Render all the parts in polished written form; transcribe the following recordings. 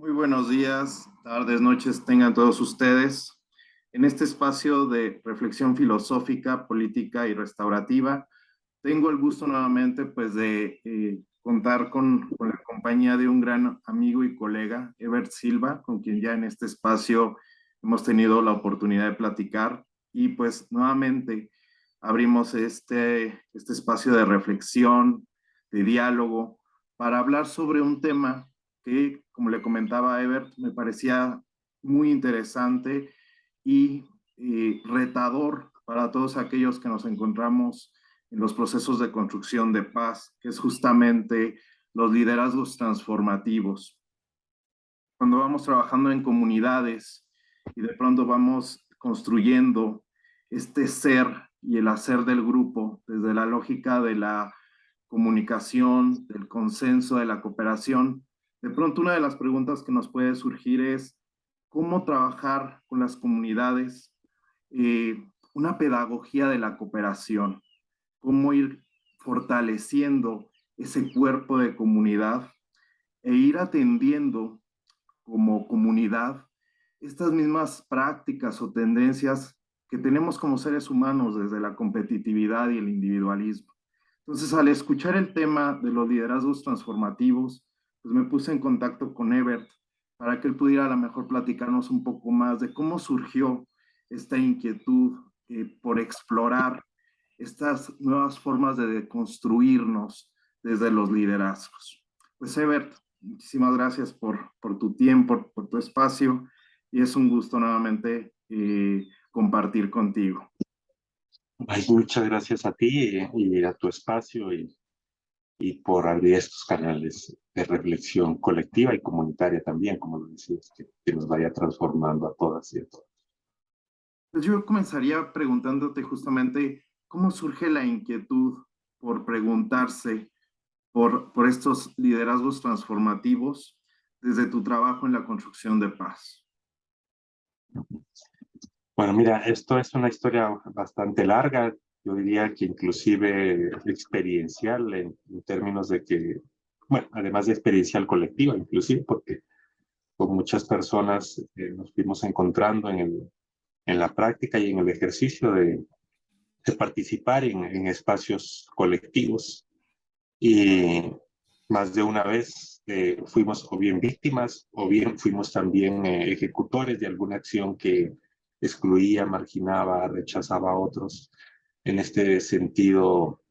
Muy buenos días, tardes, noches tengan todos ustedes. En este espacio de reflexión filosófica, política y restaurativa, tengo el gusto nuevamente pues de contar con la compañía de un gran amigo y colega, Ebert Silva, con quien ya en este espacio hemos tenido la oportunidad de platicar y pues nuevamente abrimos este espacio de reflexión, de diálogo, para hablar sobre un tema que, como le comentaba a Ebert, me parecía muy interesante y retador para todos aquellos que nos encontramos en los procesos de construcción de paz, que es justamente los liderazgos transformativos. Cuando vamos trabajando en comunidades y de pronto vamos construyendo este ser y el hacer del grupo desde la lógica de la comunicación, del consenso, de la cooperación, de pronto una de las preguntas que nos puede surgir es cómo trabajar con las comunidades, una pedagogía de la cooperación, cómo ir fortaleciendo ese cuerpo de comunidad e ir atendiendo como comunidad estas mismas prácticas o tendencias que tenemos como seres humanos desde la competitividad y el individualismo. Entonces, al escuchar el tema de los liderazgos transformativos, pues me puse en contacto con Ebert para que él pudiera a lo mejor platicarnos un poco más de cómo surgió esta inquietud por explorar estas nuevas formas de deconstruirnos desde los liderazgos. Pues Ebert, muchísimas gracias por tu tiempo, por tu espacio y es un gusto nuevamente compartir contigo. Ay, muchas gracias a ti y a tu espacio y por abrir estos canales de reflexión colectiva y comunitaria también, como lo decías, que nos vaya transformando a todas y a todos. Pues yo comenzaría preguntándote justamente cómo surge la inquietud por preguntarse por estos liderazgos transformativos desde tu trabajo en la construcción de paz. Bueno, mira, esto es una historia bastante larga, yo diría que inclusive experiencial en términos de que, bueno, además de experiencial colectiva, inclusive, porque con muchas personas nos fuimos encontrando en la práctica y en el ejercicio de participar en espacios colectivos y más de una vez fuimos o bien víctimas o bien fuimos también ejecutores de alguna acción que excluía, marginaba, rechazaba a otros en este sentido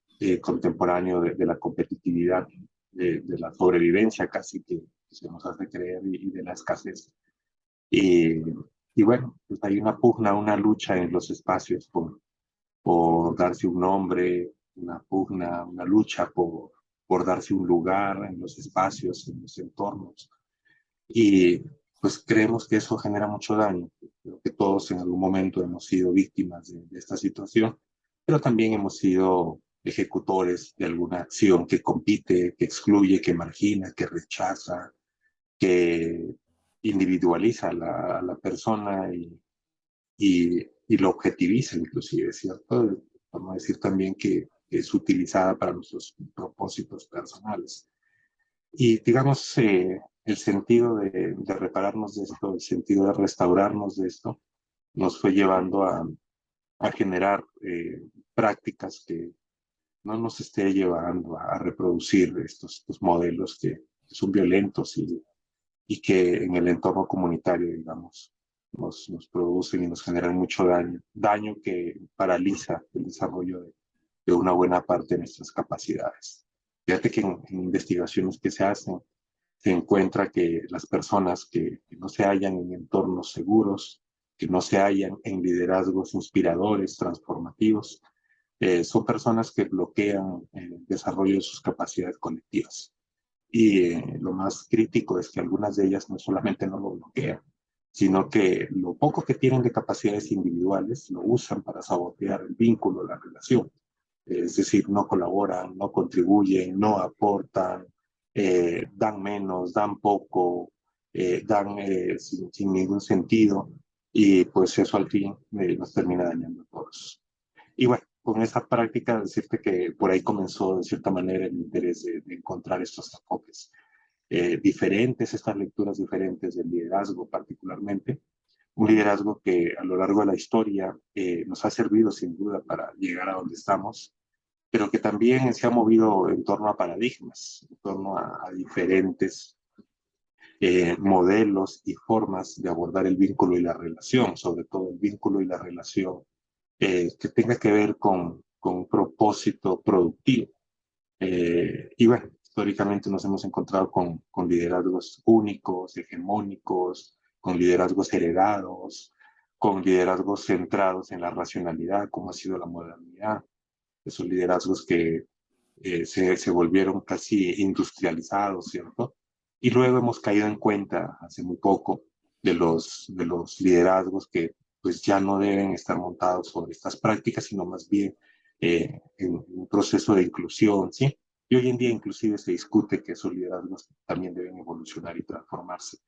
contemporáneo de la competitividad, de la sobrevivencia casi que se nos hace creer y de la escasez. Y, y bueno, pues hay una pugna, una lucha en los espacios por darse un nombre, una pugna, una lucha por darse un lugar en los espacios, en los entornos. Y pues creemos que eso genera mucho daño. Creo que todos en algún momento hemos sido víctimas de esta situación, pero también hemos sido ejecutores de alguna acción que compite, que excluye, que margina, que rechaza, que individualiza a la persona y lo objetiviza inclusive, ¿cierto? Vamos a decir también que es utilizada para nuestros propósitos personales. Y digamos, el sentido de repararnos de esto, el sentido de restaurarnos de esto, nos fue llevando a generar prácticas que no nos esté llevando a reproducir estos modelos que son violentos y que en el entorno comunitario, digamos, nos producen y nos generan mucho daño, daño que paraliza el desarrollo de una buena parte de nuestras capacidades. Fíjate que en investigaciones que se hacen, se encuentra que las personas que no se hallan en entornos seguros, que no se hallan en liderazgos inspiradores, transformativos, son personas que bloquean el desarrollo de sus capacidades colectivas. Y lo más crítico es que algunas de ellas no solamente no lo bloquean, sino que lo poco que tienen de capacidades individuales lo usan para sabotear el vínculo, la relación. Es decir, no colaboran, no contribuyen, no aportan, dan menos, dan poco, dan sin ningún sentido y pues eso al fin nos termina dañando a todos. Y bueno, con esta práctica, decirte que por ahí comenzó de cierta manera el interés de encontrar estos enfoques. diferentes, estas lecturas diferentes del liderazgo particularmente. Un liderazgo que a lo largo de la historia nos ha servido sin duda para llegar a donde estamos, pero que también se ha movido en torno a paradigmas, en torno a diferentes modelos y formas de abordar el vínculo y la relación, sobre todo el vínculo y la relación que tenga que ver con un propósito productivo. Y bueno, históricamente nos hemos encontrado con liderazgos únicos, hegemónicos, con liderazgos heredados, con liderazgos centrados en la racionalidad, como ha sido la modernidad, esos liderazgos que se volvieron casi industrializados, ¿cierto? Y luego hemos caído en cuenta hace muy poco de los liderazgos que pues ya no deben estar montados sobre estas prácticas, sino más bien en un proceso de inclusión, ¿sí? Y hoy en día inclusive se discute que esos liderazgos también deben evolucionar y transformarse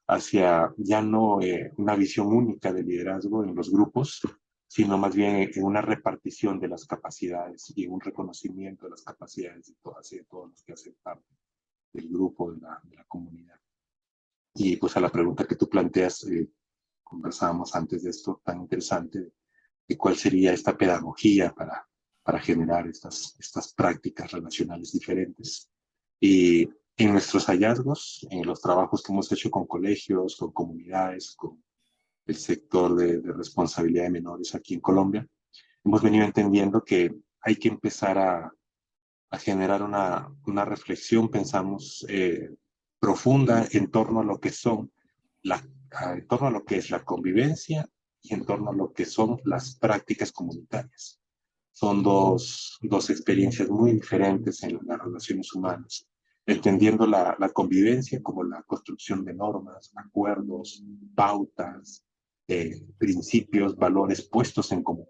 hacia ya no una visión única de liderazgo en los grupos, sino más bien en una repartición de las capacidades y un reconocimiento de las capacidades y de todos los que hacen parte del grupo, de la comunidad. Y pues a la pregunta que tú planteas, conversábamos antes de esto tan interesante, de cuál sería esta pedagogía para generar estas prácticas relacionales diferentes. Y en nuestros hallazgos, en los trabajos que hemos hecho con colegios, con comunidades, con el sector de responsabilidad de menores aquí en Colombia, hemos venido entendiendo que hay que empezar a generar una reflexión, pensamos, profunda en torno a lo que son en torno a lo que es la convivencia y en torno a lo que son las prácticas comunitarias. Son dos experiencias muy diferentes en las relaciones humanas, entendiendo la convivencia como la construcción de normas, acuerdos, pautas, principios, valores puestos en común,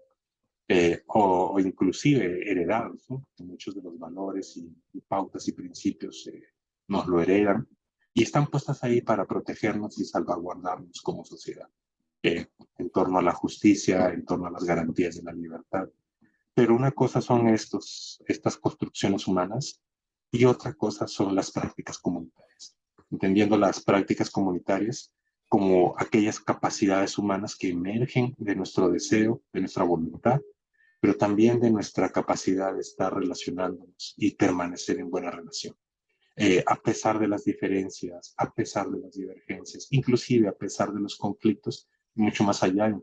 o inclusive heredados, ¿no? Muchos de los valores y pautas y principios nos lo heredan y están puestas ahí para protegernos y salvaguardarnos como sociedad, en torno a la justicia, en torno a las garantías de la libertad. Pero una cosa son estas construcciones humanas y otra cosa son las prácticas comunitarias. Entendiendo las prácticas comunitarias como aquellas capacidades humanas que emergen de nuestro deseo, de nuestra voluntad, pero también de nuestra capacidad de estar relacionándonos y permanecer en buena relación. A pesar de las diferencias, a pesar de las divergencias, inclusive a pesar de los conflictos, mucho más allá,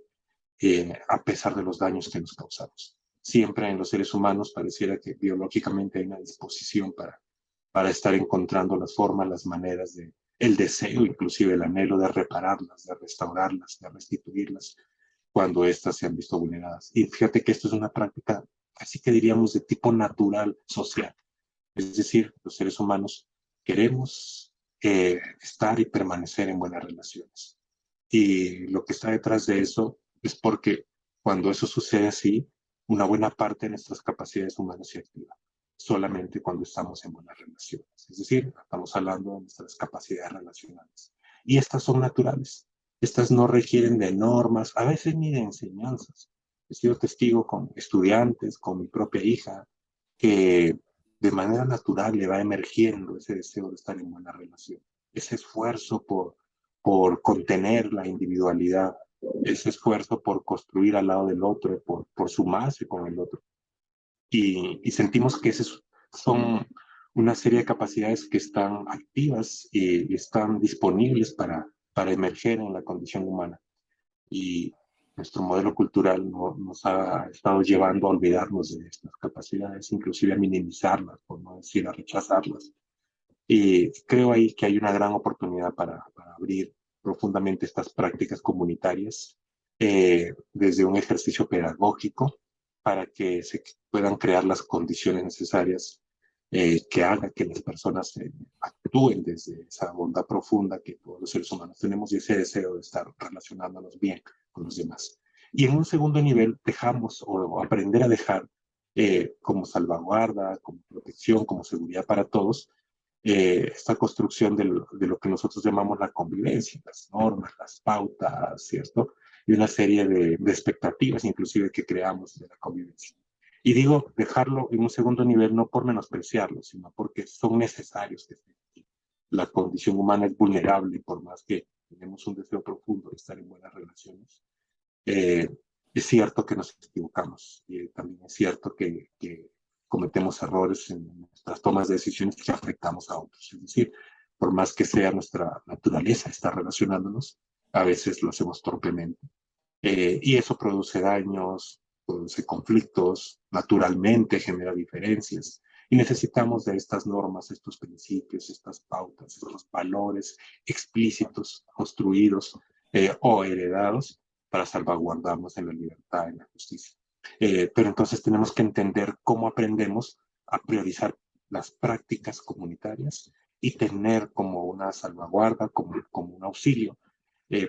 a pesar de los daños que nos causamos. Siempre en los seres humanos pareciera que biológicamente hay una disposición para estar encontrando las formas, las maneras de, el deseo, inclusive el anhelo de repararlas, de restaurarlas, de restituirlas cuando éstas se han visto vulneradas. Y fíjate que esto es una práctica, así que diríamos, de tipo natural, social. Es decir, los seres humanos queremos estar y permanecer en buenas relaciones. Y lo que está detrás de eso es porque cuando eso sucede así, una buena parte de nuestras capacidades humanas se activa solamente cuando estamos en buenas relaciones. Es decir, estamos hablando de nuestras capacidades relacionales. Y estas son naturales. Estas no requieren de normas, a veces ni de enseñanzas. He sido testigo con estudiantes, con mi propia hija, que de manera natural le va emergiendo ese deseo de estar en buena relación, ese esfuerzo por contener la individualidad, ese esfuerzo por construir al lado del otro, por sumarse con el otro. Y sentimos que esas son una serie de capacidades que están activas y están disponibles para emerger en la condición humana. Y nuestro modelo cultural nos ha estado llevando a olvidarnos de estas capacidades, inclusive a minimizarlas, por no decir a rechazarlas. Y creo ahí que hay una gran oportunidad para abrir profundamente estas prácticas comunitarias desde un ejercicio pedagógico para que se puedan crear las condiciones necesarias que hagan que las personas actúen desde esa bondad profunda que todos los seres humanos tenemos y ese deseo de estar relacionándonos bien con los demás. Y en un segundo nivel dejamos o aprender a dejar como salvaguarda, como protección, como seguridad para todos, esta construcción de lo que nosotros llamamos la convivencia, las normas, las pautas, ¿cierto? Y una serie de expectativas inclusive que creamos de la convivencia. Y digo, dejarlo en un segundo nivel no por menospreciarlo, sino porque son necesarios que estén aquí. la condición humana es vulnerable, por más que tenemos un deseo profundo de estar en buenas relaciones. Eh, es cierto que nos equivocamos y también es cierto que cometemos errores en nuestras tomas de decisiones que afectamos a otros. Es decir, por más que sea nuestra naturaleza estar relacionándonos, a veces lo hacemos torpemente. Y eso produce daños, produce conflictos, naturalmente genera diferencias. Y necesitamos de estas normas, estos principios, estas pautas, estos valores explícitos, construidos o heredados para salvaguardarnos en la libertad, en la justicia. Pero entonces tenemos que entender cómo aprendemos a priorizar las prácticas comunitarias y tener como una salvaguarda, como un auxilio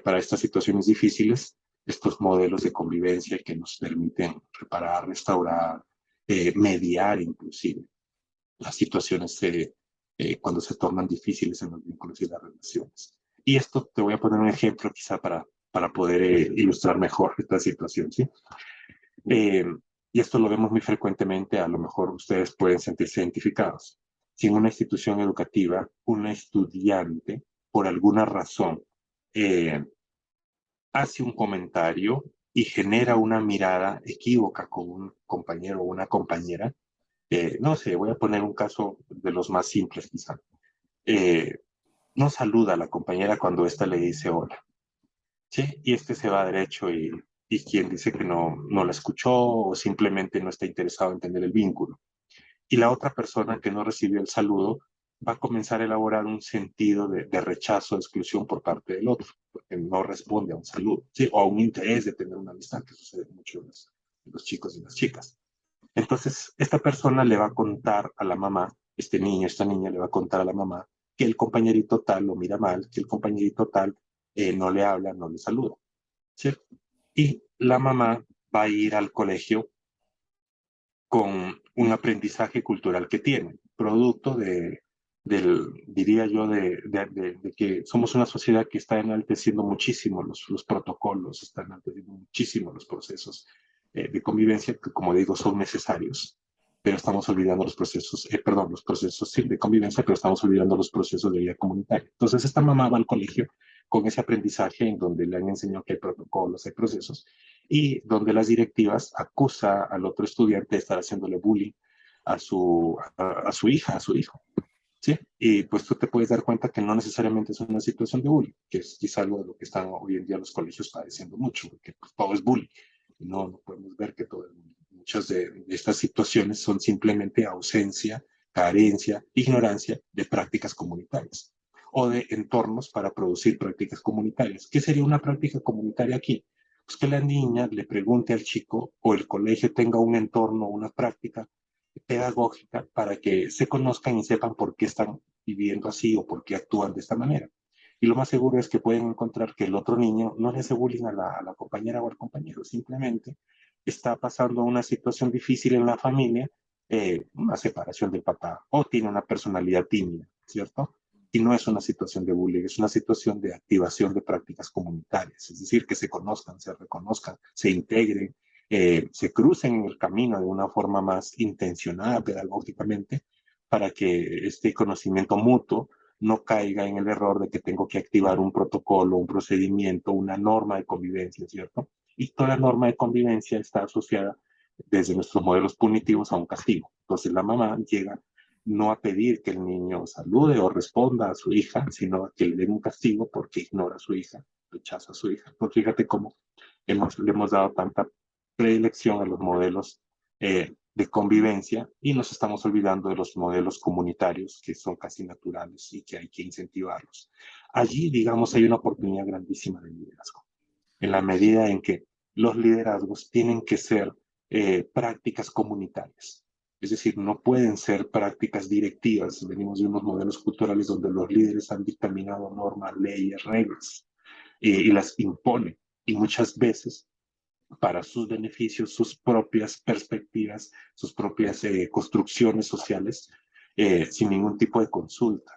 para estas situaciones difíciles, estos modelos de convivencia que nos permiten reparar, restaurar, mediar inclusive las situaciones cuando se tornan difíciles en los vínculos y las relaciones. Y esto te voy a poner un ejemplo quizá para poder ilustrar mejor esta situación, ¿sí? Eh, y esto lo vemos muy frecuentemente, a lo mejor ustedes pueden sentirse identificados. Si en una institución educativa, una estudiante, por alguna razón, eh, hace un comentario y genera una mirada equívoca con un compañero o una compañera, no sé, voy a poner un caso de los más simples quizá. Eh, no saluda a la compañera cuando ésta le dice hola, ¿sí? Y este se va derecho y quien dice que no la escuchó o simplemente no está interesado en tener el vínculo. Y la otra persona que no recibió el saludo va a comenzar a elaborar un sentido de rechazo, de exclusión por parte del otro, porque no responde a un saludo, ¿sí? O a un interés de tener una amistad, que sucede mucho en los chicos y las chicas. Entonces, esta persona le va a contar a la mamá, este niño, esta niña le va a contar a la mamá que el compañerito tal lo mira mal, que el compañerito tal no le habla, no le saluda, ¿cierto? Y la mamá va a ir al colegio con un aprendizaje cultural que tiene, producto diría yo, de que somos una sociedad que está enalteciendo muchísimo los protocolos, está enalteciendo muchísimo los procesos de convivencia, que como digo, son necesarios, pero estamos olvidando los procesos, perdón, los procesos sí, de convivencia, pero estamos olvidando los procesos de vida comunitaria. Entonces, esta mamá va al colegio con ese aprendizaje en donde le han enseñado que hay protocolos, hay procesos, y donde las directivas acusa al otro estudiante de estar haciéndole bullying a su hija, a su hijo. ¿Sí? Y pues tú te puedes dar cuenta que no necesariamente es una situación de bullying, que es quizá algo de lo que están hoy en día los colegios padeciendo mucho, porque pues, todo es bullying. Y no podemos ver que todo es bullying. Muchas de estas situaciones son simplemente ausencia, carencia, ignorancia de prácticas comunitarias o de entornos para producir prácticas comunitarias. ¿Qué sería una práctica comunitaria aquí? Pues que la niña le pregunte al chico o el colegio tenga un entorno, una práctica pedagógica para que se conozcan y sepan por qué están viviendo así o por qué actúan de esta manera. Y lo más seguro es que pueden encontrar que el otro niño no le hace bullying a la compañera o al compañero, simplemente está pasando una situación difícil en la familia, una separación del papá o tiene una personalidad tímida, ¿cierto? Y no es una situación de bullying, es una situación de activación de prácticas comunitarias, es decir, que se conozcan, se reconozcan, se integren, se crucen en el camino de una forma más intencionada pedagógicamente para que este conocimiento mutuo no caiga en el error de que tengo que activar un protocolo, un procedimiento, una norma de convivencia, ¿cierto? Y toda norma de convivencia está asociada desde nuestros modelos punitivos a un castigo. Entonces la mamá llega no a pedir que el niño salude o responda a su hija, sino a que le den un castigo porque ignora a su hija, rechaza a su hija. Pues fíjate cómo le hemos dado tanta predilección a los modelos de convivencia y nos estamos olvidando de los modelos comunitarios que son casi naturales y que hay que incentivarlos. Allí, digamos, hay una oportunidad grandísima de liderazgo, en la medida en que los liderazgos tienen que ser prácticas comunitarias. Es decir, no pueden ser prácticas directivas. Venimos de unos modelos culturales donde los líderes han dictaminado normas, leyes, reglas y las imponen. Y muchas veces para sus beneficios, sus propias perspectivas, sus propias construcciones sociales, sin ningún tipo de consulta.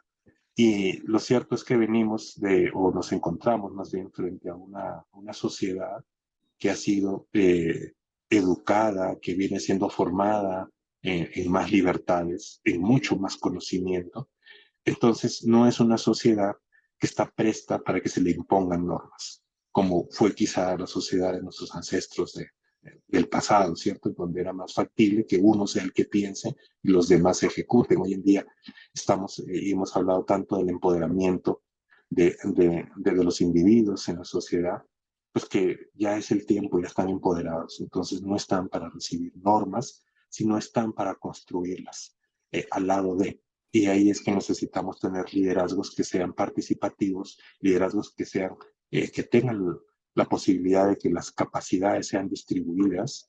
Y lo cierto es que venimos o nos encontramos más bien frente a una sociedad que ha sido educada, que viene siendo formada en más libertades, en mucho más conocimiento, Entonces, no es una sociedad que está presta para que se le impongan normas, como fue quizá la sociedad de nuestros ancestros del pasado, ¿cierto? Donde era más factible que uno sea el que piense y los demás se ejecuten. Hoy en día hemos hablado tanto del empoderamiento de los individuos en la sociedad, pues que ya es el tiempo, ya están empoderados. Entonces no están para recibir normas, sino están para construirlas al lado de. Y ahí es que necesitamos tener liderazgos que sean participativos, liderazgos que sean, que tengan la posibilidad de que las capacidades sean distribuidas,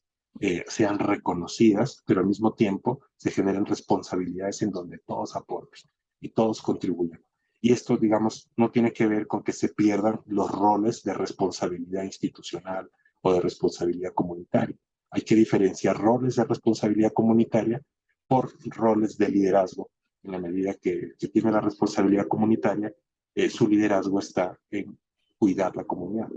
sean reconocidas, pero al mismo tiempo se generen responsabilidades en donde todos aporten y todos contribuyan. Y esto, digamos, no tiene que ver con que se pierdan los roles de responsabilidad institucional o de responsabilidad comunitaria. Hay que diferenciar roles de responsabilidad comunitaria por roles de liderazgo. En la medida que tiene la responsabilidad comunitaria, su liderazgo está en cuidar la comunidad,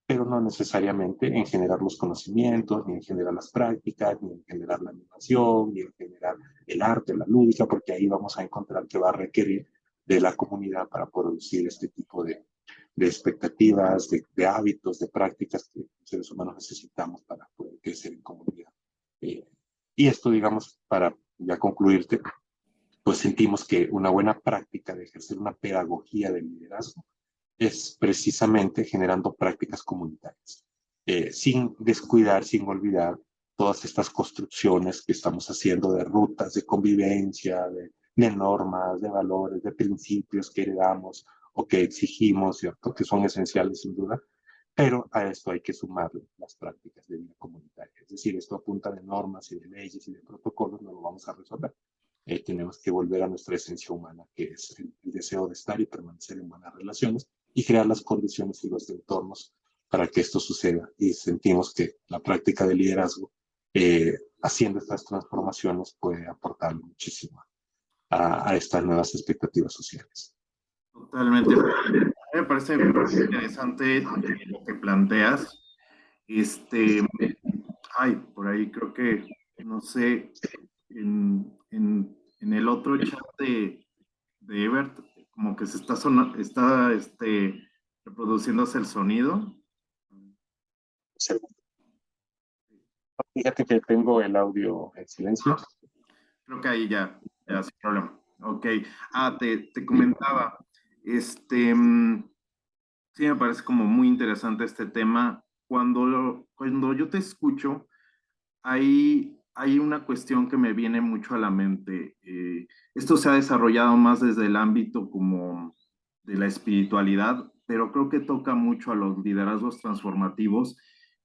pero no necesariamente en generar los conocimientos, ni en generar las prácticas, ni en generar la animación, ni en generar el arte, la lúdica, porque ahí vamos a encontrar que va a requerir de la comunidad para producir este tipo de expectativas, de hábitos, de prácticas que los seres humanos necesitamos para poder crecer en comunidad. Eh, y esto, digamos, para ya concluirte, pues sentimos que una buena práctica de ejercer una pedagogía de liderazgo es precisamente generando prácticas comunitarias, sin descuidar, sin olvidar todas estas construcciones que estamos haciendo de rutas de convivencia, de normas, de valores, de principios que heredamos o que exigimos, ¿cierto? Que son esenciales sin duda, pero a esto hay que sumarle las prácticas de vida comunitaria. Es decir, esto a punta de normas y de leyes y de protocolos no lo vamos a resolver. Tenemos que volver a nuestra esencia humana, que es el deseo de estar y permanecer en buenas relaciones y crear las condiciones y los entornos para que esto suceda. Y sentimos que la práctica de liderazgo, haciendo estas transformaciones, puede aportar muchísimo a estas nuevas expectativas sociales. Totalmente. Me parece interesante lo que planteas. Este, ay, por ahí creo que, no sé, en el otro chat de Ebert, como que se está, está reproduciéndose el sonido. Fíjate que tengo el audio en silencio. Creo que ahí ya sin problema. Ok. Ah, te comentaba, este, sí me parece como muy interesante este tema. Cuando yo te escucho, hay una cuestión que me viene mucho a la mente. Esto se ha desarrollado más desde el ámbito como de la espiritualidad, pero creo que toca mucho a los liderazgos transformativos,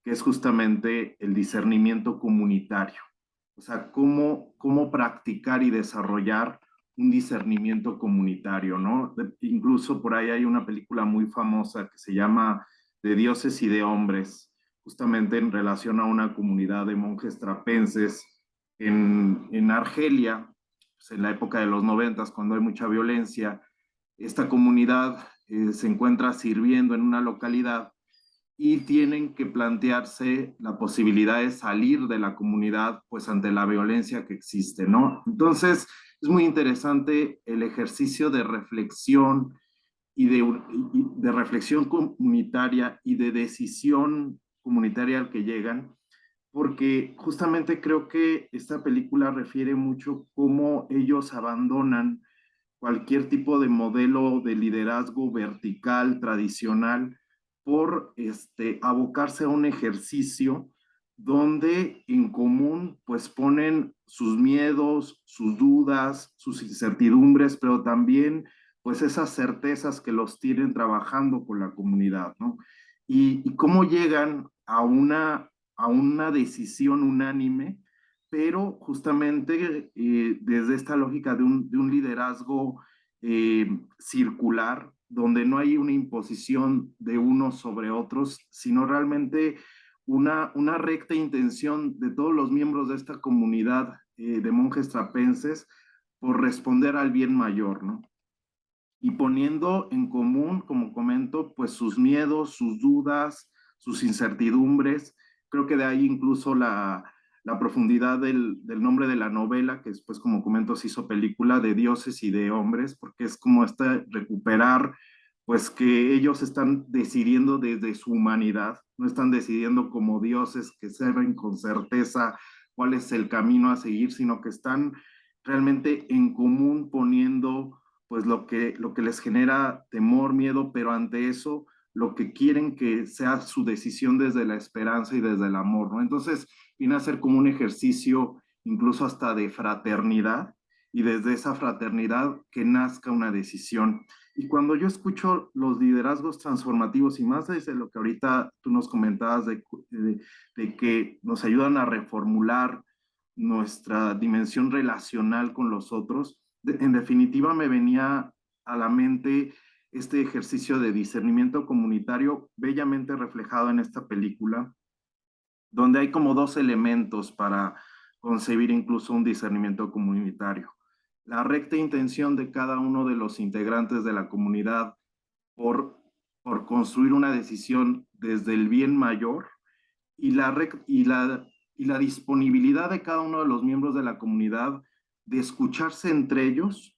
que es justamente el discernimiento comunitario. O sea, cómo practicar y desarrollar un discernimiento comunitario, ¿no? Incluso por ahí hay una película muy famosa que se llama De dioses y de hombres, justamente en relación a una comunidad de monjes trapenses en Argelia, pues en la época de los 90, cuando hay mucha violencia. Esta comunidad se encuentra sirviendo en una localidad y tienen que plantearse la posibilidad de salir de la comunidad pues ante la violencia que existe, ¿no? Entonces es muy interesante el ejercicio de reflexión y de reflexión comunitaria y de decisión comunitaria al que llegan, porque justamente creo que esta película refiere mucho cómo ellos abandonan cualquier tipo de modelo de liderazgo vertical, tradicional, por abocarse a un ejercicio donde en común pues ponen sus miedos, sus dudas, sus incertidumbres, pero también pues esas certezas que los tienen trabajando con la comunidad, ¿no? Y cómo llegan a una decisión unánime, pero justamente desde esta lógica de un liderazgo circular, donde no hay una imposición de unos sobre otros, sino realmente una recta intención de todos los miembros de esta comunidad de monjes trapenses por responder al bien mayor, ¿no? Y poniendo en común, como comento, pues sus miedos, sus dudas, sus incertidumbres. Creo que de ahí incluso la profundidad del nombre de la novela, que después, como comento, se hizo película de dioses y de hombres, porque es como recuperar, pues que ellos están decidiendo desde su humanidad, no están decidiendo como dioses que saben con certeza cuál es el camino a seguir, sino que están realmente en común poniendo pues lo que les genera temor, miedo, pero ante eso lo que quieren que sea su decisión desde la esperanza y desde el amor, ¿no? Entonces viene a ser como un ejercicio incluso hasta de fraternidad y desde esa fraternidad que nazca una decisión. Y cuando yo escucho los liderazgos transformativos y más desde lo que ahorita tú nos comentabas de que nos ayudan a reformular nuestra dimensión relacional con los otros, en definitiva me venía a la mente este ejercicio de discernimiento comunitario bellamente reflejado en esta película, donde hay como dos elementos para concebir incluso un discernimiento comunitario. La recta intención de cada uno de los integrantes de la comunidad por, por construir una decisión desde el bien mayor y y la disponibilidad de cada uno de los miembros de la comunidad de escucharse entre ellos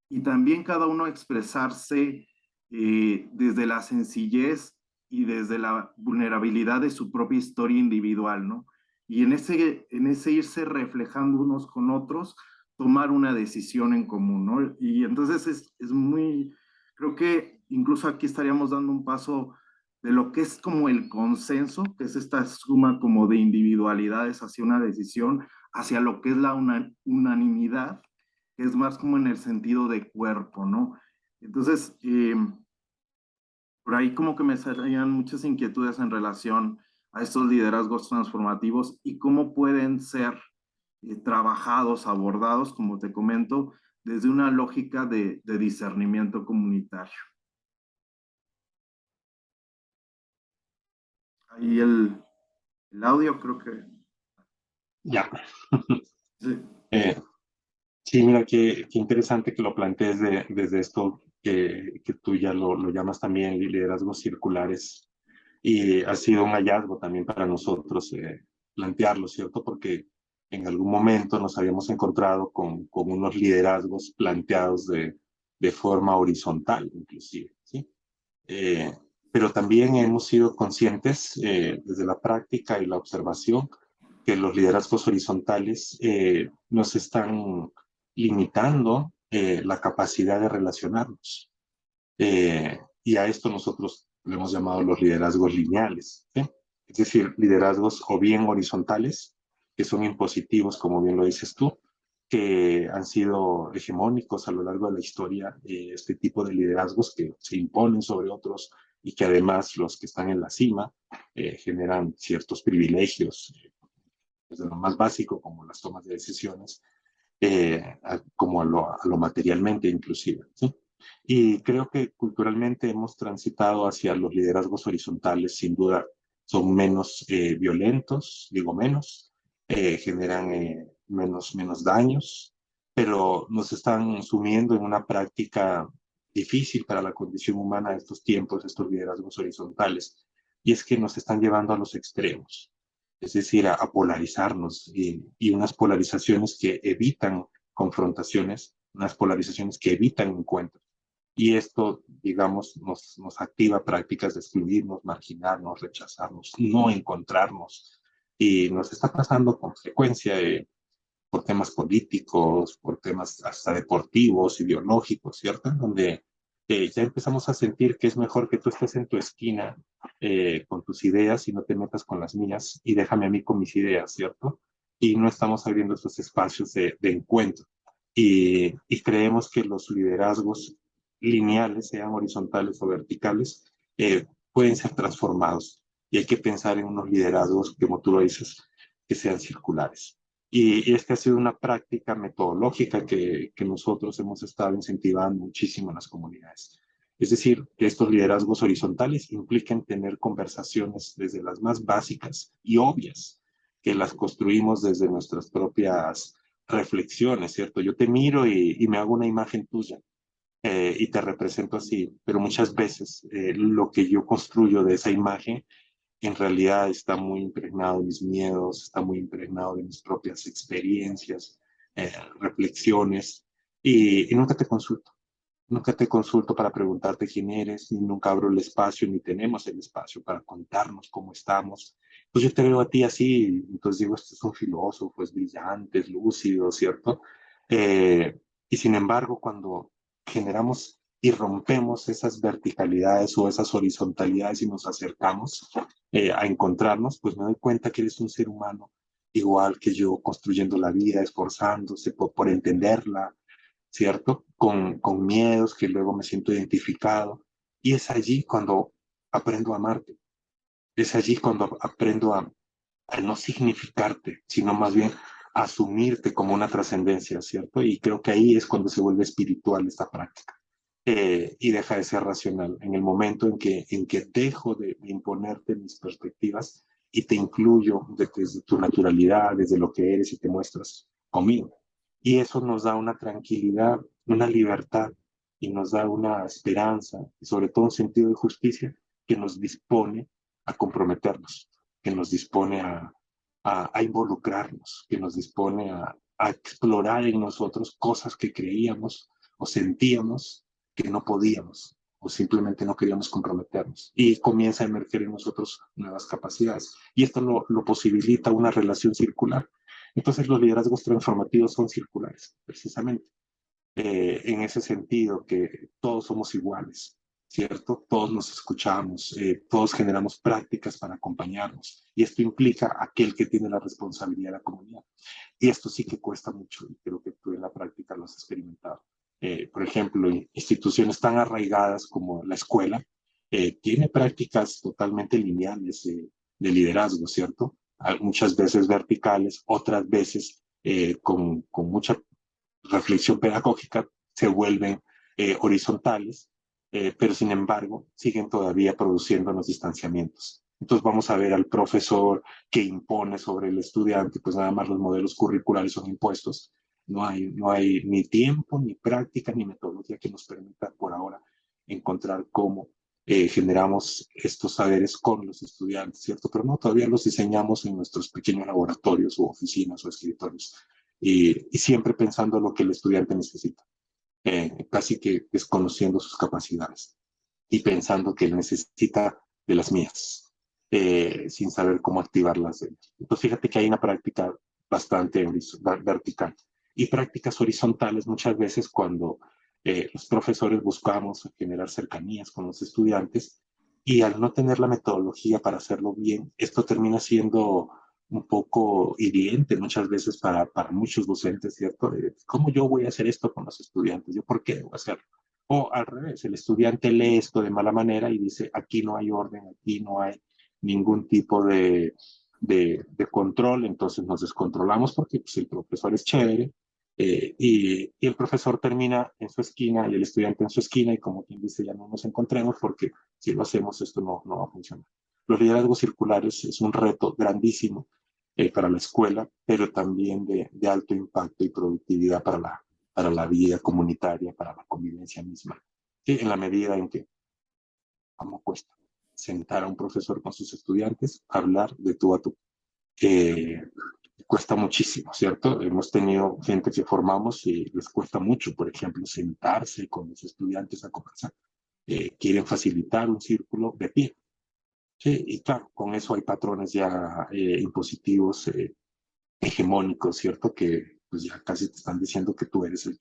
y también cada uno expresarse desde la sencillez y desde la vulnerabilidad de su propia historia individual, ¿no? Y en ese irse reflejando unos con otros, tomar una decisión en común, ¿no? Y entonces es muy, creo que incluso aquí estaríamos dando un paso de lo que es como el consenso, que es esta suma como de individualidades hacia una decisión, hacia lo que es la unanimidad, que es más como en el sentido de cuerpo, ¿no? Entonces, por ahí como que me salían muchas inquietudes en relación a estos liderazgos transformativos y cómo pueden ser trabajados, abordados, como te comento, desde una lógica de discernimiento comunitario. Ahí el audio creo que... Ya. Sí. Eh, sí, mira, qué interesante que lo plantees desde esto que tú ya lo llamas también liderazgos circulares. Y ha sido un hallazgo también para nosotros plantearlo, ¿cierto? Porque en algún momento nos habíamos encontrado con unos liderazgos planteados de forma horizontal, inclusive, ¿sí? Eh, pero también hemos sido conscientes desde la práctica y la observación que los liderazgos horizontales nos están limitando la capacidad de relacionarnos. Y a esto nosotros le hemos llamado los liderazgos lineales, ¿sí? Es decir, liderazgos o bien horizontales, que son impositivos, como bien lo dices tú, que han sido hegemónicos a lo largo de la historia, este tipo de liderazgos que se imponen sobre otros y que además los que están en la cima generan ciertos privilegios, desde lo más básico como las tomas de decisiones, como a lo materialmente inclusive, ¿sí? Y creo que culturalmente hemos transitado hacia los liderazgos horizontales, sin duda son menos violentos, digo menos, generan menos daños, pero nos están sumiendo en una práctica difícil para la condición humana de estos tiempos, estos liderazgos horizontales, y es que nos están llevando a los extremos, es decir, a polarizarnos y unas polarizaciones que evitan confrontaciones, unas polarizaciones que evitan encuentros. Y esto, digamos, nos activa prácticas de excluirnos, marginarnos, rechazarnos, no encontrarnos. Y nos está pasando con frecuencia por temas políticos, por temas hasta deportivos, ideológicos, ¿cierto? Donde ya empezamos a sentir que es mejor que tú estés en tu esquina con tus ideas y no te metas con las mías y déjame a mí con mis ideas, ¿cierto? Y no estamos abriendo esos espacios de encuentro. Y creemos que los liderazgos lineales, sean horizontales o verticales, pueden ser transformados. Y hay que pensar en unos liderazgos, como tú lo dices, que sean circulares. Y esta ha sido una práctica metodológica que nosotros hemos estado incentivando muchísimo en las comunidades. Es decir, que estos liderazgos horizontales implican tener conversaciones desde las más básicas y obvias, que las construimos desde nuestras propias reflexiones, ¿cierto? Yo te miro y me hago una imagen tuya y te represento así, pero muchas veces lo que yo construyo de esa imagen en realidad está muy impregnado de mis miedos, está muy impregnado de mis propias experiencias, reflexiones, y nunca te consulto. Nunca te consulto para preguntarte quién eres, ni nunca abro el espacio, ni tenemos el espacio para contarnos cómo estamos. Pues yo te veo a ti así, entonces digo, este es un filósofo, es brillante, es lúcido, ¿cierto? Y sin embargo, cuando generamos y rompemos esas verticalidades o esas horizontalidades y nos acercamos a encontrarnos, pues me doy cuenta que eres un ser humano igual que yo, construyendo la vida, esforzándose por entenderla, ¿cierto? Con miedos que luego me siento identificado. Y es allí cuando aprendo a amarte. Es allí cuando aprendo a no significarte, sino más bien a asumirte como una trascendencia, ¿cierto? Y creo que ahí es cuando se vuelve espiritual esta práctica. Y deja de ser racional. En el momento en que dejo de imponerte mis perspectivas y te incluyo desde tu naturalidad, desde lo que eres y te muestras conmigo. Y eso nos da una tranquilidad, una libertad y nos da una esperanza y sobre todo un sentido de justicia que nos dispone a comprometernos, que nos dispone a involucrarnos, que nos dispone a explorar en nosotros cosas que creíamos o sentíamos que no podíamos o simplemente no queríamos comprometernos. Y comienza a emerger en nosotros nuevas capacidades. Y esto lo posibilita una relación circular. Entonces los liderazgos transformativos son circulares, precisamente. En ese sentido, que todos somos iguales, ¿cierto? Todos nos escuchamos, todos generamos prácticas para acompañarnos. Y esto implica aquel que tiene la responsabilidad de la comunidad. Y esto sí que cuesta mucho, y creo que tú en la práctica lo has experimentado. Por ejemplo, instituciones tan arraigadas como la escuela, tiene prácticas totalmente lineales de liderazgo, ¿cierto? Muchas veces verticales, otras veces con mucha reflexión pedagógica se vuelven horizontales, pero sin embargo siguen todavía produciendo los distanciamientos. Entonces vamos a ver al profesor que impone sobre el estudiante, pues nada más los modelos curriculares son impuestos. No hay ni tiempo, ni práctica, ni metodología que nos permita por ahora encontrar cómo generamos estos saberes con los estudiantes, ¿cierto? Pero no, todavía los diseñamos en nuestros pequeños laboratorios o oficinas o escritorios y siempre pensando lo que el estudiante necesita, casi que desconociendo sus capacidades y pensando que él necesita de las mías, sin saber cómo activarlas de él. Entonces fíjate que hay una práctica bastante vertical y prácticas horizontales muchas veces cuando los profesores buscamos generar cercanías con los estudiantes y al no tener la metodología para hacerlo bien, esto termina siendo un poco hiriente muchas veces para muchos docentes, ¿cierto? ¿Cómo yo voy a hacer esto con los estudiantes? ¿Yo por qué debo hacerlo? O al revés, el estudiante lee esto de mala manera y dice, aquí no hay orden, aquí no hay ningún tipo de control, entonces nos descontrolamos porque pues, el profesor es chévere y el profesor termina en su esquina y el estudiante en su esquina y como quien dice, ya no nos encontremos porque si lo hacemos esto no va a funcionar. Los liderazgos circulares es un reto grandísimo para la escuela, pero también de alto impacto y productividad para la vida comunitaria, para la convivencia misma. Sí, en la medida en que, ¿cómo cuesta? Sentar a un profesor con sus estudiantes, hablar de tú a tú. Eh, Cuesta muchísimo, ¿cierto? Hemos tenido gente que formamos y les cuesta mucho, por ejemplo, sentarse con los estudiantes a conversar. Quieren facilitar un círculo de pie. Sí, y claro, con eso hay patrones ya impositivos, hegemónicos, ¿cierto? Que pues ya casi te están diciendo que tú eres el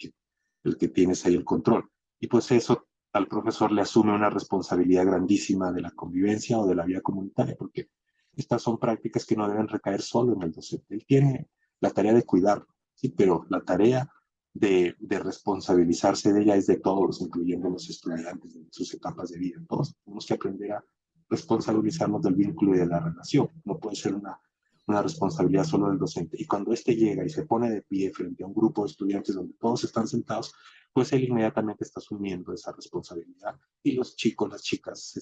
que tienes ahí el control. Y pues eso al profesor le asume una responsabilidad grandísima de la convivencia o de la vida comunitaria, porque estas son prácticas que no deben recaer solo en el docente. Él tiene la tarea de cuidarlo, ¿sí? Pero la tarea de responsabilizarse de ella es de todos, incluyendo los estudiantes en sus etapas de vida. Todos tenemos que aprender a responsabilizarnos del vínculo y de la relación. No puede ser una responsabilidad solo del docente. Y cuando éste llega y se pone de pie frente a un grupo de estudiantes donde todos están sentados, pues él inmediatamente está asumiendo esa responsabilidad y los chicos, las chicas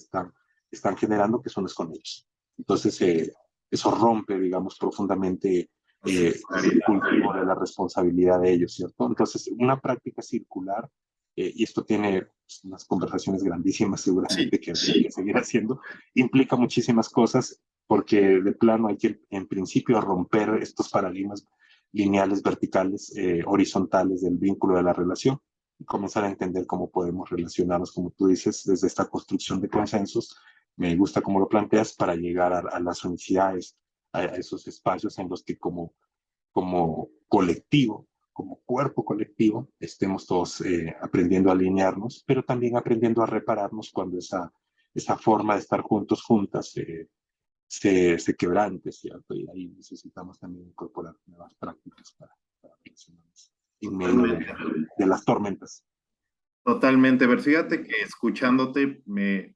están generando que eso no es con ellos. Entonces, eso rompe, digamos, profundamente el cultivo de la responsabilidad de ellos, ¿cierto? Entonces, una práctica circular y esto tiene pues, unas conversaciones grandísimas seguramente Sí, que habría que seguir haciendo, implica muchísimas cosas porque de plano hay que en principio romper estos paradigmas lineales, verticales, horizontales del vínculo de la relación y comenzar a entender cómo podemos relacionarnos, como tú dices, desde esta construcción de consensos. Me gusta cómo lo planteas para llegar a las unicidades, a esos espacios en los que como colectivo, como cuerpo colectivo, estemos todos aprendiendo a alinearnos, pero también aprendiendo a repararnos cuando esa forma de estar juntos, juntas, se quebrante, ¿cierto? Y ahí necesitamos también incorporar nuevas prácticas para relacionarnos en medio totalmente. de las tormentas. Totalmente. Pero fíjate que escuchándote me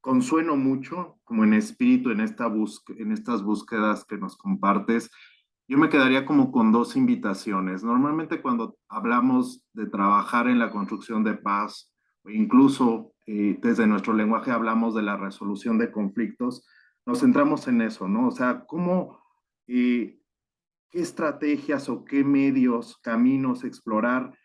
consueno mucho, como en espíritu, en en estas búsquedas que nos compartes. Yo me quedaría como con dos invitaciones. Normalmente cuando hablamos de trabajar en la construcción de paz, o incluso desde nuestro lenguaje hablamos de la resolución de conflictos, nos centramos en eso, ¿no? O sea, cómo, qué estrategias o qué medios, caminos explorar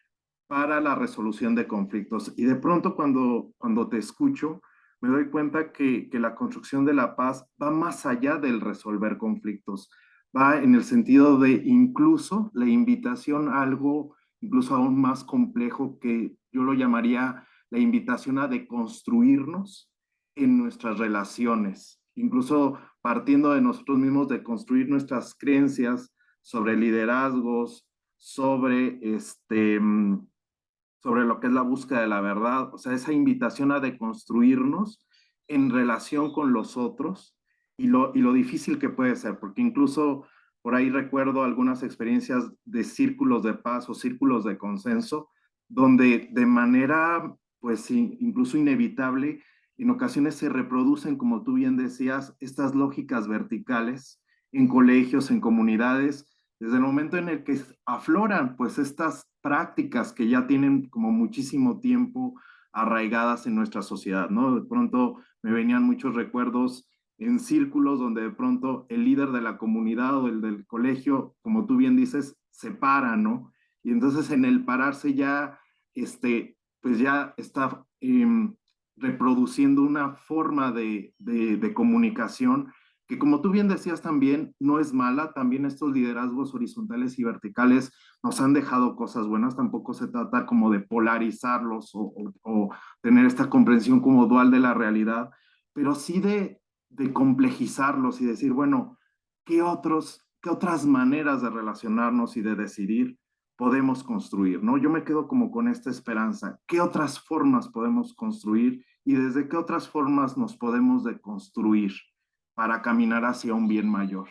para la resolución de conflictos. Y de pronto cuando te escucho, me doy cuenta que la construcción de la paz va más allá del resolver conflictos, va en el sentido de incluso la invitación a algo incluso aún más complejo que yo lo llamaría la invitación a deconstruirnos en nuestras relaciones, incluso partiendo de nosotros mismos, de construir nuestras creencias sobre liderazgos, sobre sobre lo que es la búsqueda de la verdad, o sea, esa invitación a deconstruirnos en relación con los otros y lo difícil que puede ser, porque incluso por ahí recuerdo algunas experiencias de círculos de paz o círculos de consenso, donde de manera, pues incluso inevitable, en ocasiones se reproducen, como tú bien decías, estas lógicas verticales en colegios, en comunidades, desde el momento en el que afloran pues estas prácticas que ya tienen como muchísimo tiempo arraigadas en nuestra sociedad, ¿no? De pronto me venían muchos recuerdos en círculos donde de pronto el líder de la comunidad o el del colegio, como tú bien dices, se para, ¿no? Y entonces en el pararse ya, pues ya está reproduciendo una forma de comunicación que como tú bien decías también, no es mala, también estos liderazgos horizontales y verticales nos han dejado cosas buenas, tampoco se trata como de polarizarlos o tener esta comprensión como dual de la realidad, pero sí de complejizarlos y decir, bueno, qué otras maneras de relacionarnos y de decidir podemos construir, ¿no? Yo me quedo como con esta esperanza, ¿qué otras formas podemos construir y desde qué otras formas nos podemos deconstruir para caminar hacia un bien mayor?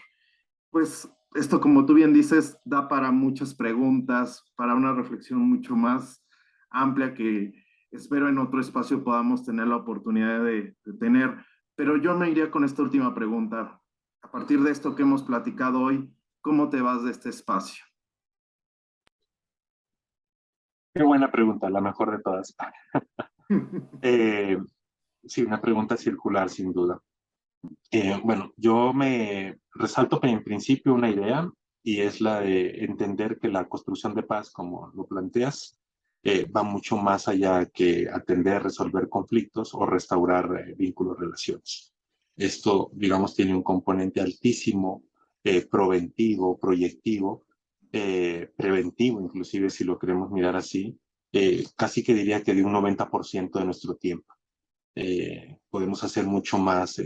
Pues esto, como tú bien dices, da para muchas preguntas, para una reflexión mucho más amplia que espero en otro espacio podamos tener la oportunidad de tener. Pero yo me iría con esta última pregunta. A partir de esto que hemos platicado hoy, ¿cómo te vas de este espacio? Qué buena pregunta, la mejor de todas. Eh, sí, una pregunta circular, sin duda. Bueno, yo me resalto en principio una idea y es la de entender que la construcción de paz, como lo planteas, va mucho más allá que atender, resolver conflictos o restaurar vínculos, relaciones. Esto, digamos, tiene un componente altísimo, proventivo, proyectivo, preventivo, inclusive si lo queremos mirar así, casi que diría que de un 90% de nuestro tiempo. Podemos hacer mucho más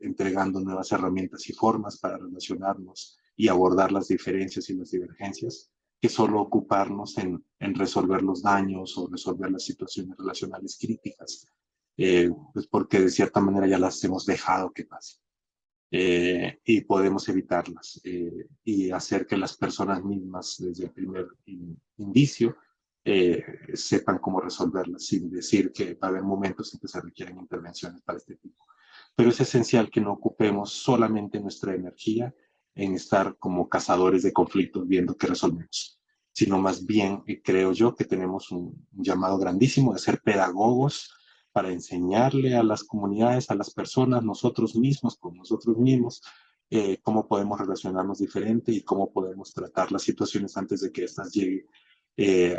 entregando nuevas herramientas y formas para relacionarnos y abordar las diferencias y las divergencias, que solo ocuparnos en resolver los daños o resolver las situaciones relacionales críticas, pues porque de cierta manera ya las hemos dejado que pasen. Y podemos evitarlas y hacer que las personas mismas desde el primer indicio eh, sepan cómo resolverlas, sin decir que va a haber momentos en que se requieren intervenciones para este tipo. Pero es esencial que no ocupemos solamente nuestra energía en estar como cazadores de conflictos viendo qué resolvemos, sino más bien creo yo que tenemos un llamado grandísimo de ser pedagogos para enseñarle a las comunidades, a las personas, nosotros mismos, con nosotros mismos, cómo podemos relacionarnos diferente y cómo podemos tratar las situaciones antes de que éstas lleguen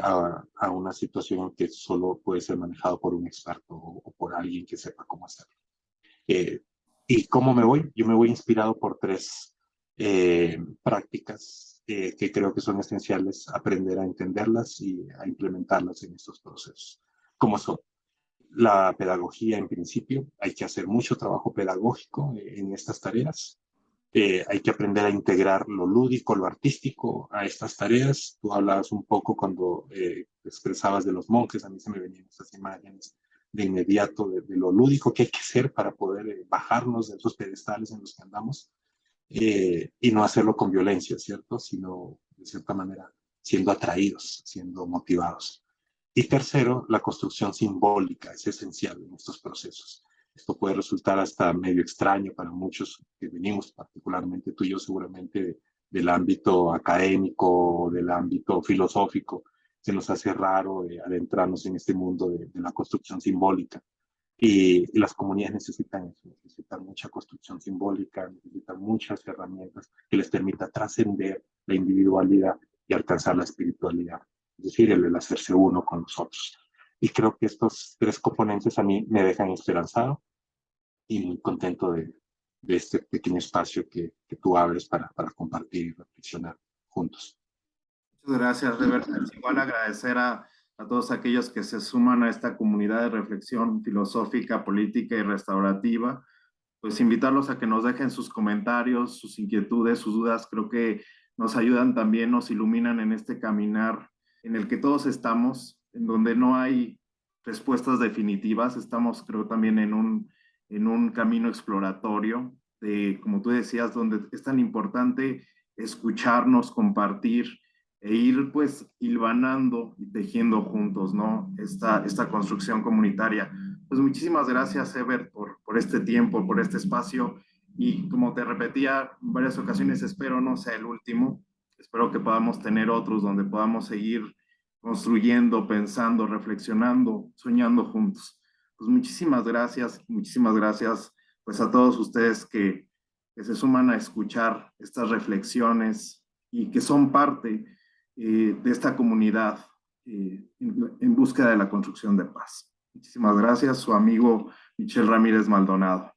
a una situación que solo puede ser manejado por un experto o por alguien que sepa cómo hacerlo. Eh, ¿Y cómo me voy? Yo me voy inspirado por tres prácticas que creo que son esenciales aprender a entenderlas y a implementarlas en estos procesos. ¿Cómo son? La pedagogía, en principio, hay que hacer mucho trabajo pedagógico en estas tareas. Hay que aprender a integrar lo lúdico, lo artístico a estas tareas. Tú hablabas un poco cuando expresabas de los monjes, a mí se me venían estas imágenes de inmediato de lo lúdico que hay que hacer para poder bajarnos de esos pedestales en los que andamos y no hacerlo con violencia, ¿cierto? Sino, de cierta manera, siendo atraídos, siendo motivados. Y tercero, la construcción simbólica es esencial en estos procesos. Esto puede resultar hasta medio extraño para muchos que venimos, particularmente tú y yo, seguramente del ámbito académico, del ámbito filosófico. Se nos hace raro adentrarnos en este mundo de la construcción simbólica. Y las comunidades necesitan eso, necesitan mucha construcción simbólica, necesitan muchas herramientas que les permita trascender la individualidad y alcanzar la espiritualidad, es decir, el hacerse uno con los otros. Y creo que estos tres componentes a mí me dejan esperanzado y muy contento de este pequeño espacio que tú abres para compartir y reflexionar juntos. Muchas gracias, Rever. Es igual agradecer a todos aquellos que se suman a esta comunidad de reflexión filosófica, política y restaurativa. Pues invitarlos a que nos dejen sus comentarios, sus inquietudes, sus dudas. Creo que nos ayudan también, nos iluminan en este caminar en el que todos estamos, en donde no hay respuestas definitivas. Estamos, creo, también en un camino exploratorio, de, como tú decías, donde es tan importante escucharnos, compartir e ir pues hilvanando y tejiendo juntos, ¿no? Esta construcción comunitaria. Pues muchísimas gracias, Ever, por este tiempo, por este espacio. Y como te repetía en varias ocasiones, espero no sea el último. Espero que podamos tener otros donde podamos seguir construyendo, pensando, reflexionando, soñando juntos. Pues muchísimas gracias pues a todos ustedes que se suman a escuchar estas reflexiones y que son parte de esta comunidad en búsqueda de la construcción de paz. Muchísimas gracias, su amigo Michel Ramírez Maldonado.